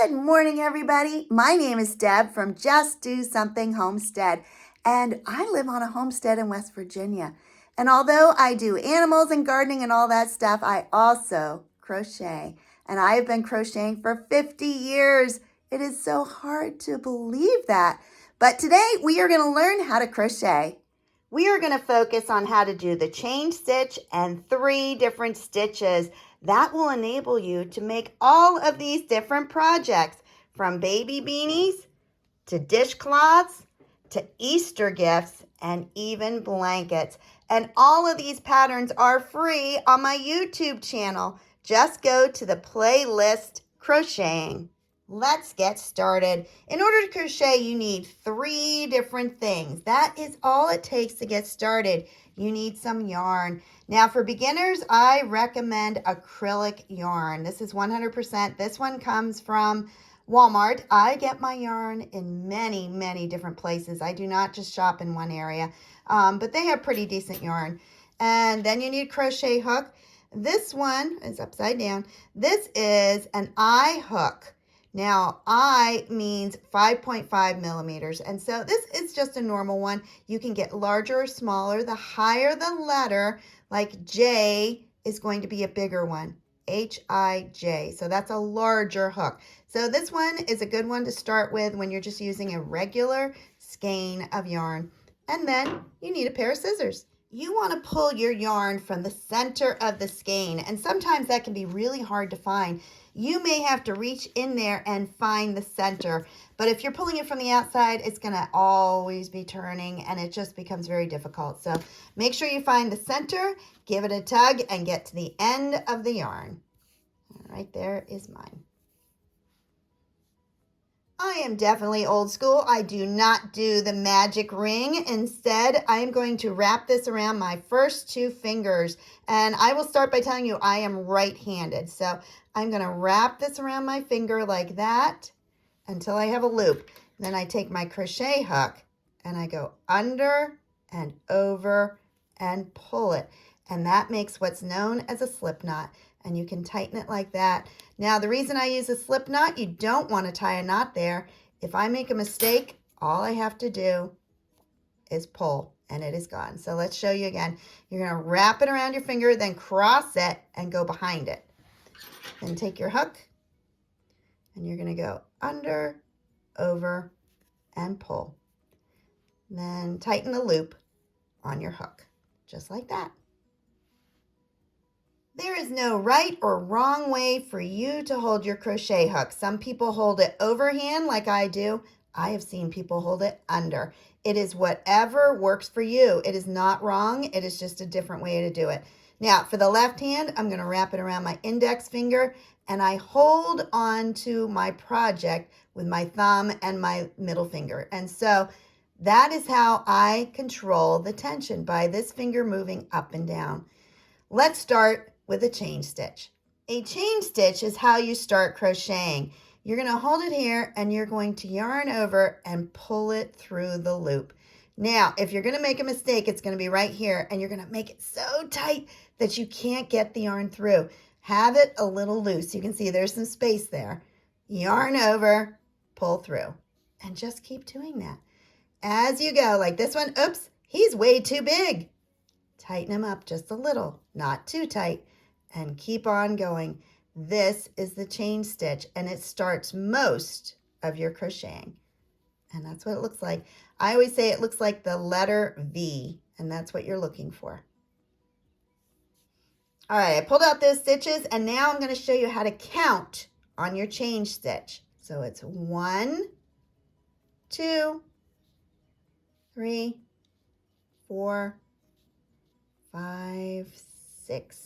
Good morning, everybody. My name is Deb from Just Do Something Homestead, and I live on a homestead in West Virginia. And although I do animals and gardening and all that stuff, I also crochet. And I have been crocheting for 50 years. It is so hard to believe that. But today we are going to learn how to crochet. We are going to focus on how to do the chain stitch and 3 different stitches. That will enable you to make all of these different projects, from baby beanies to dishcloths to Easter gifts and even blankets. And all of these patterns are free on my YouTube channel. Just go to the playlist Crocheting. Let's get started. In order to crochet, you need 3 different things. That is all it takes to get started. You need some yarn. Now for beginners, I recommend acrylic yarn. This is 100%. This one comes from Walmart. I get my yarn in many, many different places. I do not just shop in one area, but they have pretty decent yarn. And then you need a crochet hook. This one is upside down. This is an eye hook. Now, I means 5.5 millimeters, and so this is just a normal one. You can get larger or smaller. The higher the letter, like J, is going to be a bigger one, H-I-J. So that's a larger hook. So this one is a good one to start with when you're just using a regular skein of yarn. And then you need a pair of scissors. You want to pull your yarn from the center of the skein, and sometimes that can be really hard to find. You may have to reach in there and find the center, but if you're pulling it from the outside, it's going to always be turning, and it just becomes very difficult. So make sure you find the center, give it a tug, and get to the end of the yarn. All right, there is mine. I am definitely old school. I do not do the magic ring. Instead, I am going to wrap this around my first 2 fingers. And I will start by telling you I am right-handed. So I'm going to wrap this around my finger like that until I have a loop. Then I take my crochet hook and I go under and over and pull it. And that makes what's known as a slip knot. And you can tighten it like that. Now, the reason I use a slip knot, you don't want to tie a knot there. If I make a mistake, all I have to do is pull, and it is gone. So let's show you again. You're going to wrap it around your finger, then cross it and go behind it. Then take your hook, and you're going to go under, over, and pull. Then tighten the loop on your hook, just like that. There is no right or wrong way for you to hold your crochet hook. Some people hold it overhand like I do. I have seen people hold it under. It is whatever works for you. It is not wrong. It is just a different way to do it. Now, for the left hand, I'm going to wrap it around my index finger, and I hold on to my project with my thumb and my middle finger. And so that is how I control the tension, by this finger moving up and down. Let's start with a chain stitch. A chain stitch is how you start crocheting. You're going to hold it here and you're going to yarn over and pull it through the loop. Now, if you're going to make a mistake, it's going to be right here, and you're going to make it so tight that you can't get the yarn through. Have it a little loose. You can see there's some space there. Yarn over, pull through, and just keep doing that. As you go, like this one, oops, he's way too big. Tighten him up just a little, not too tight, and keep on going. This is the chain stitch, and it starts most of your crocheting. And that's what it looks like. I always say it looks like the letter V, and that's what you're looking for. All right, I pulled out those stitches, and now I'm going to show you how to count on your chain stitch. So it's 1, 2, 3, 4, 5, 6,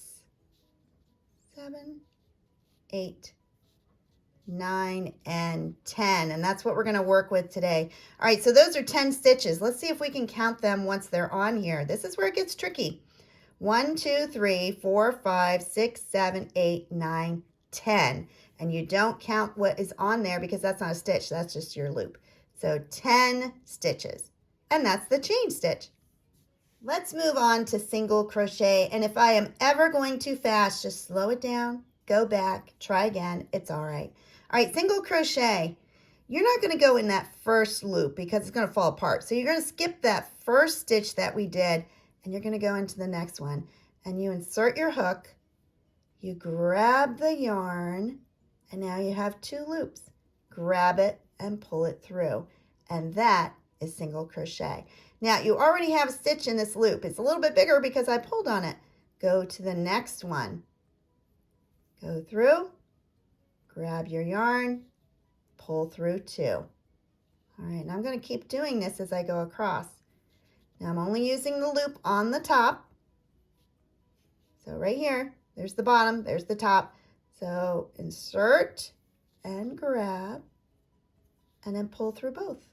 7, 8, 9, and 10. And that's what we're going to work with today. All right, so those are 10 stitches. Let's see if we can count them once they're on here. This is where it gets tricky. 1, 2, 3, 4, 5, 6, 7, 8, 9, 10. And you don't count what is on there because that's not a stitch. That's just your loop. So 10 stitches. And that's the chain stitch. Let's move on to single crochet. And if I am ever going too fast, just slow it down, go back, try again. It's all right. All right, single crochet. You're not going to go in that first loop because it's going to fall apart. So you're going to skip that first stitch that we did, and you're going to go into the next one. And you insert your hook, you grab the yarn, and now you have 2 loops. Grab it and pull it through. And that is single crochet. Now you already have a stitch in this loop. It's a little bit bigger because I pulled on it. Go to the next one. Go through, grab your yarn, pull through 2. All right, and I'm going to keep doing this as I go across. Now I'm only using the loop on the top. So right here, there's the bottom, there's the top. So insert and grab and then pull through both.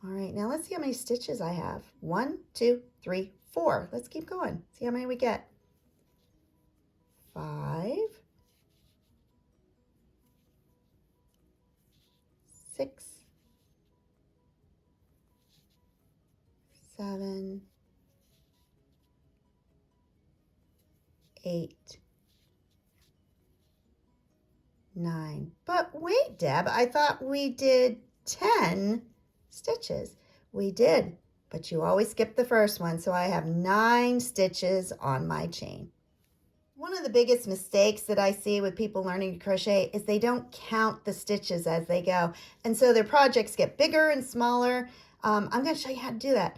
All right, now let's see how many stitches I have. 1, 2, 3, 4. Let's keep going. See how many we get. 5, 6, 7, 8, 9. But wait, Deb, I thought we did 10 stitches. We did, but you always skip the first one, so I have 9 stitches on my chain. One of the biggest mistakes that I see with people learning to crochet is they don't count the stitches as they go, and so their projects get bigger and smaller. I'm going to show you how to do that.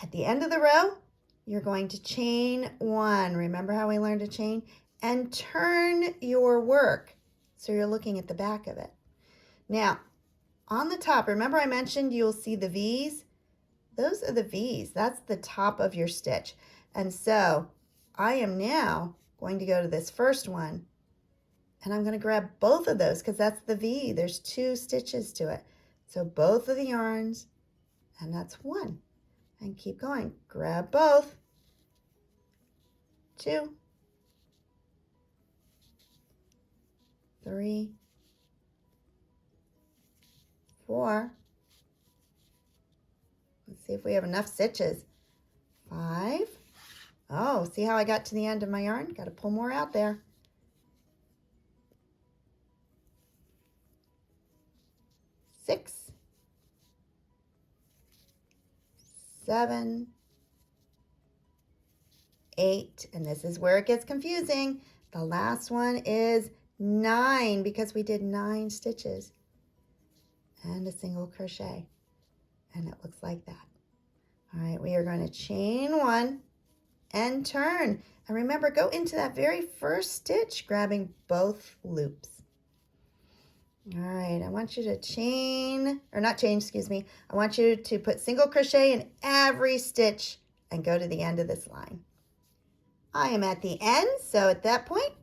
At the end of the row, you're going to chain 1. Remember how we learned to chain? And turn your work so you're looking at the back of it. Now, on the top, remember I mentioned you'll see the V's? Those are the V's. That's the top of your stitch. And so I am now going to go to this first one, and I'm going to grab both of those because that's the V. There's 2 stitches to it. So both of the yarns, and that's 1. And keep going. Grab both. 2, 3, 4. Let's see if we have enough stitches. 5. Oh, see how I got to the end of my yarn? Got to pull more out there. 6, 7, 8, and this is where it gets confusing. The last one is 9 because we did 9 stitches and a single crochet, and it looks like that. All right, we are going to chain 1 and turn, and remember, go into that very first stitch, grabbing both loops. All right, I want you to chain, or not chain, excuse me. I want you to put single crochet in every stitch and go to the end of this line. I am at the end, so at that point,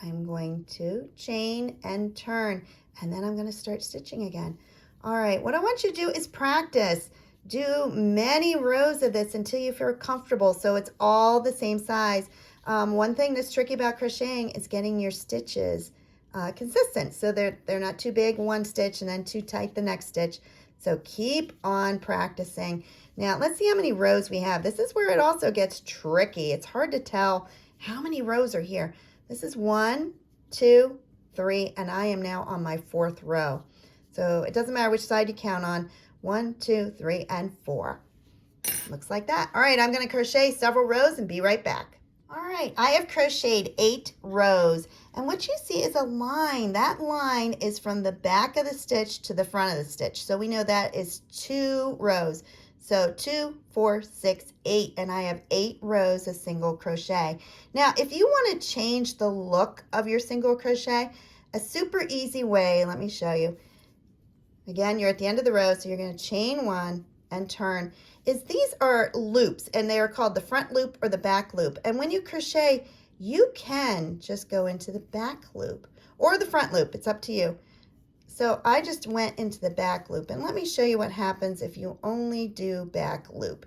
I'm going to chain and turn, and then I'm going to start stitching again. All right, what I want you to do is practice. Do many rows of this until you feel comfortable so it's all the same size. One thing that's tricky about crocheting is getting your stitches consistent so they're not too big one stitch and then too tight the next stitch. So keep on practicing. Now let's see how many rows we have. This is where it also gets tricky. It's hard to tell how many rows are here. This is 1, 2, 3, and I am now on my 4th row. So it doesn't matter which side you count on. 1, 2, 3, and 4. Looks like that. All right, I'm going to crochet several rows and be right back. All right, I have crocheted 8 rows, and what you see is a line. That line is from the back of the stitch to the front of the stitch. So we know that is 2 rows. So 2, 4, 6, 8, and I have 8 rows of single crochet. Now, if you want to change the look of your single crochet, a super easy way, let me show you. Again, you're at the end of the row, so you're going to chain 1 and turn. These are loops, and they are called the front loop or the back loop. And when you crochet, you can just go into the back loop or the front loop. It's up to you. So I just went into the back loop, and let me show you what happens if you only do back loop.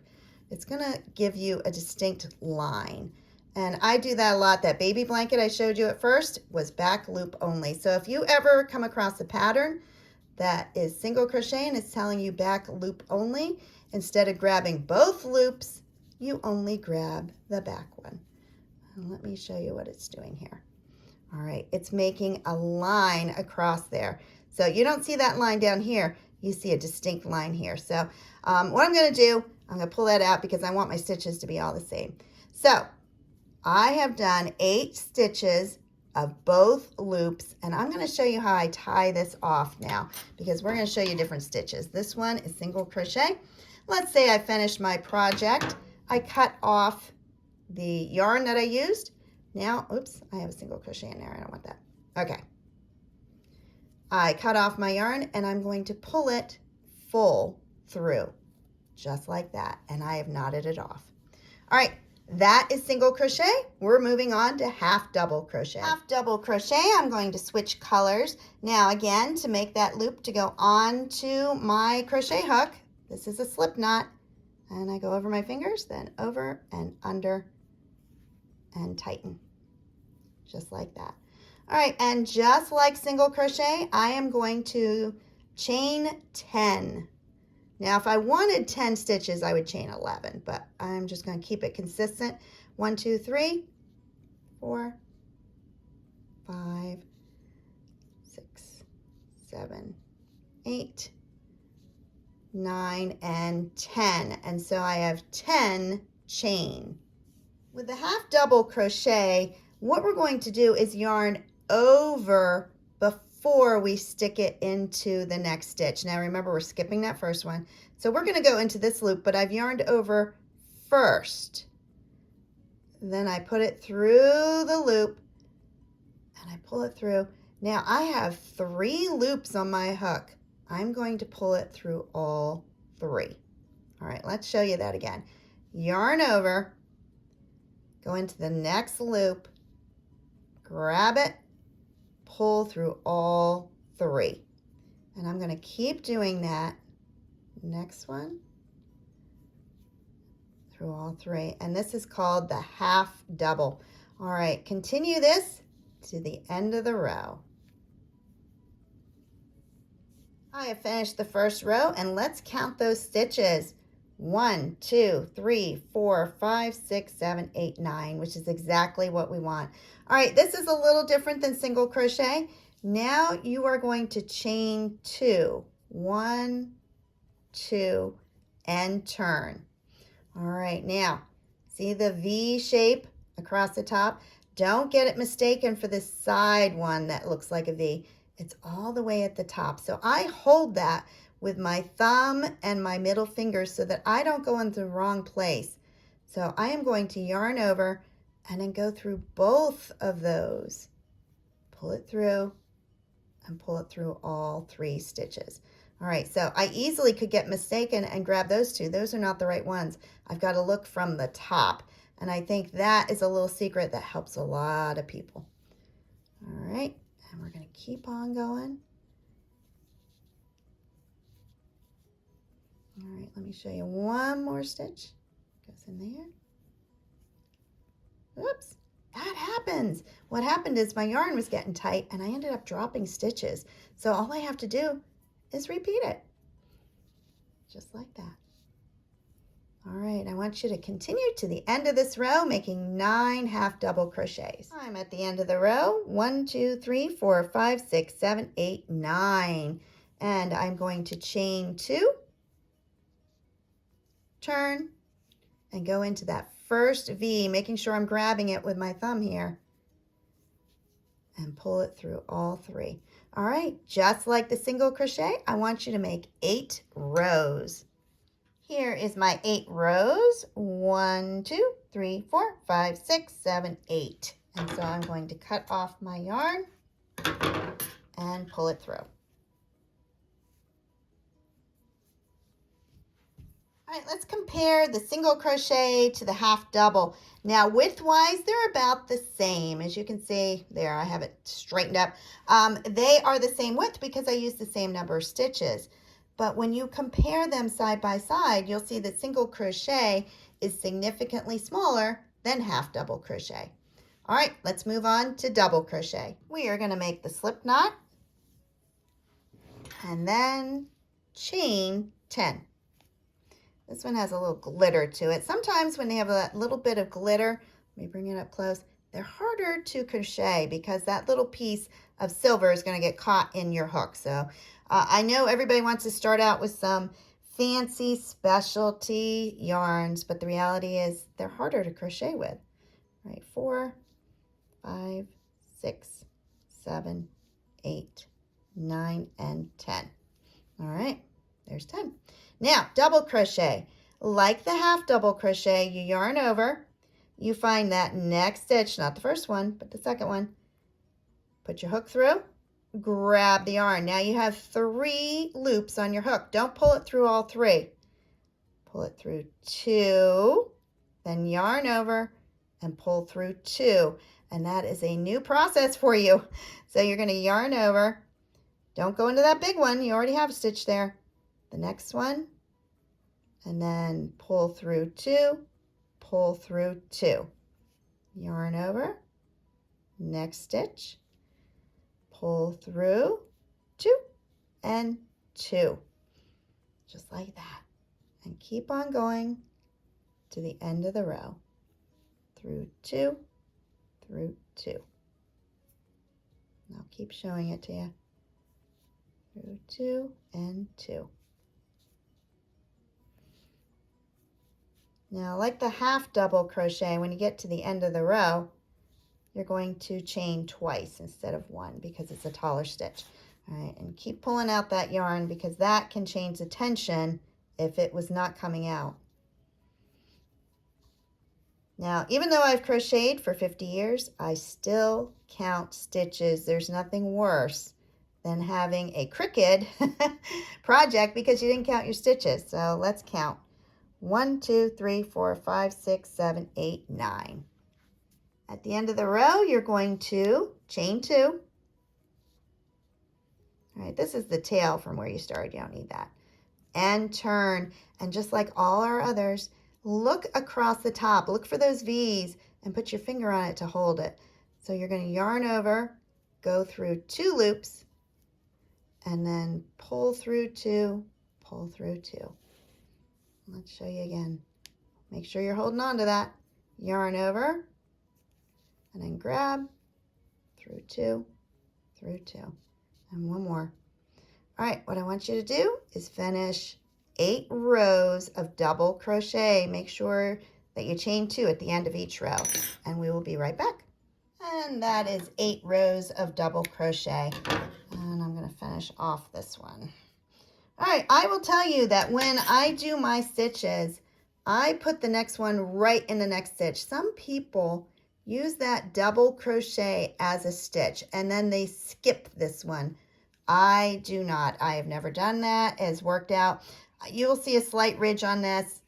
It's going to give you a distinct line. And I do that a lot. That baby blanket I showed you at first was back loop only. So if you ever come across a pattern that is single crochet and it's telling you back loop only, instead of grabbing both loops, you only grab the back one. And let me show you what it's doing here. All right, it's making a line across there. So you don't see that line down here. You see a distinct line here. So what I'm going to do, I'm going to pull that out because I want my stitches to be all the same. So I have done 8 stitches of both loops, and I'm going to show you how I tie this off now because we're going to show you different stitches. This one is single crochet. Let's say I finished my project. I cut off the yarn that I used. Now, oops, I have a single crochet in there. I don't want that. Okay. I cut off my yarn and I'm going to pull it full through, just like that. And I have knotted it off. All right, that is single crochet. We're moving on to half double crochet. Half double crochet, I'm going to switch colors. Now again, to make that loop to go onto my crochet hook, this is a slip knot. And I go over my fingers, then over and under and tighten, just like that. All right, and just like single crochet, I am going to chain 10. Now, if I wanted 10 stitches, I would chain 11, but I'm just going to keep it consistent. 1, 2, 3, 4, 5, 6, 7, 8, 9, and 10. And so I have 10 chain. With the half double crochet, what we're going to do is yarn over before we stick it into the next stitch. Now remember, we're skipping that first one. So we're going to go into this loop, but I've yarned over first. Then I put it through the loop and I pull it through. Now I have 3 loops on my hook. I'm going to pull it through all 3. All right, let's show you that again. Yarn over, go into the next loop, grab it, pull through all 3. And I'm going to keep doing that. Next one, through all 3. And this is called the half double. All right, continue this to the end of the row. I have finished the first row, and let's count those stitches. 1, 2, 3, 4, 5, 6, 7, 8, 9, which is exactly what we want. All right, this is a little different than single crochet. Now you are going to chain 2. 1, 2, and turn. All right, now see the V shape across the top? Don't get it mistaken for this side one that looks like a V. It's all the way at the top. So I hold that with my thumb and my middle fingers so that I don't go into the wrong place. So I am going to yarn over and then go through both of those. Pull it through and pull it through all 3 stitches. All right, so I easily could get mistaken and grab those 2. Those are not the right ones. I've got to look from the top. And I think that is a little secret that helps a lot of people. All right, and we're going to keep on going. All right, let me show you one more stitch. Goes in there. Oops, that happens. What happened is my yarn was getting tight and I ended up dropping stitches. So all I have to do is repeat it. Just like that. All right, I want you to continue to the end of this row, making 9 half double crochets. I'm at the end of the row. 1, 2, 3, 4, 5, 6, 7, 8, 9. And I'm going to chain 2, turn, and go into that first V, making sure I'm grabbing it with my thumb here, and pull it through all 3. All right, just like the single crochet, I want you to make 8 rows. Here is my 8 rows. 1, 2, 3, 4, 5, 6, 7, 8. And so I'm going to cut off my yarn and pull it through. All right, let's compare the single crochet to the half double. Now, width-wise, they're about the same. As you can see there, I have it straightened up. They are the same width because I used the same number of stitches. But when you compare them side by side, you'll see that single crochet is significantly smaller than half double crochet. All right, let's move on to double crochet. We are going to make the slip knot and then chain 10. This one has a little glitter to it. Sometimes when they have a little bit of glitter, let me bring it up close, they're harder to crochet because that little piece of silver is going to get caught in your hook. So I know everybody wants to start out with some fancy specialty yarns, but the reality is they're harder to crochet with. All right, 4, 5, 6, 7, 8, 9, and 10. All right, there's 10. Now, double crochet. Like the half double crochet, you yarn over, you find that next stitch, not the first one, but the second one. Put your hook through, grab the yarn. Now you have 3 loops on your hook. Don't pull it through all 3. Pull it through 2, then yarn over and pull through 2. And that is a new process for you. So you're going to yarn over. Don't go into that big one. You already have a stitch there. The next one, and then pull through 2, pull through 2. Yarn over, next stitch, pull through 2 and 2. Just like that. And keep on going to the end of the row. Through 2, through 2. I'll keep showing it to you. Through 2 and 2. Now, like the half double crochet, when you get to the end of the row, you're going to chain twice instead of 1 because it's a taller stitch. All right, and keep pulling out that yarn because that can change the tension if it was not coming out. Now, even though I've crocheted for 50 years, I still count stitches. There's nothing worse than having a crooked project because you didn't count your stitches. So let's count. 1, 2, 3, 4, 5, 6, 7, 8, 9. At the end of the row, you're going to chain 2. All right, this is the tail from where you started. You don't need that. And turn. And just like all our others, look across the top. Look for those V's and put your finger on it to hold it. So you're going to yarn over, go through 2 loops, and then pull through 2, pull through 2. Let's show you again. Make sure you're holding on to that. Yarn over, and then grab, through 2, through 2. And one more. All right, what I want you to do is finish 8 rows of double crochet. Make sure that you chain 2 at the end of each row, and we will be right back. And that is 8 rows of double crochet. And I'm going to finish off this one. All right, I will tell you that when I do my stitches, I put the next one right in the next stitch. Some people use that double crochet as a stitch and then they skip this one. I do not. I have never done that. It has worked out. You will see a slight ridge on this.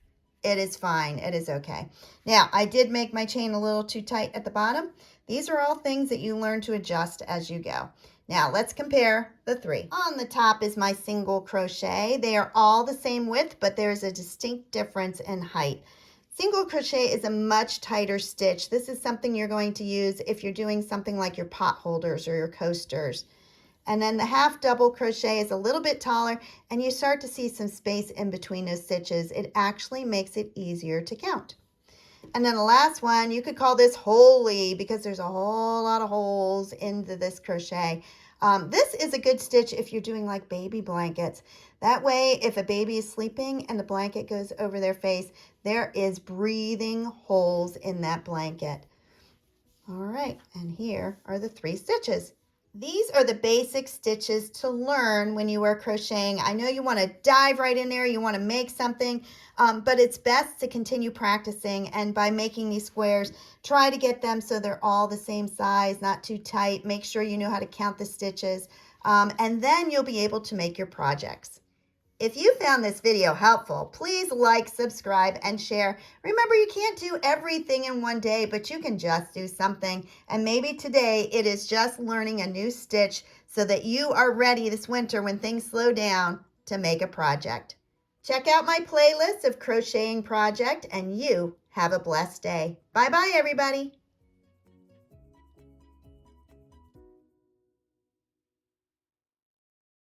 It is fine. It is okay. Now, I did make my chain a little too tight at the bottom. These are all things that you learn to adjust as you go. Now, let's compare the 3. On the top is my single crochet. They are all the same width, but there's a distinct difference in height. Single crochet is a much tighter stitch. This is something you're going to use if you're doing something like your pot holders or your coasters. And then the half double crochet is a little bit taller, and you start to see some space in between those stitches. It actually makes it easier to count. And then the last one, you could call this holy because there's a whole lot of holes into this crochet. This is a good stitch if you're doing like baby blankets. That way, if a baby is sleeping and the blanket goes over their face, there is breathing holes in that blanket. All right, and here are the 3 stitches. These are the basic stitches to learn when you are crocheting. I know you want to dive right in there, you want to make something, but it's best to continue practicing, and by making these squares, try to get them so they're all the same size, not too tight. Make sure you know how to count the stitches, and then you'll be able to make your projects. If you found this video helpful, please like, subscribe, and share. Remember, you can't do everything in one day, but you can just do something. And maybe today it is just learning a new stitch so that you are ready this winter when things slow down to make a project. Check out my playlist of crocheting project, and you have a blessed day. Bye-bye, everybody.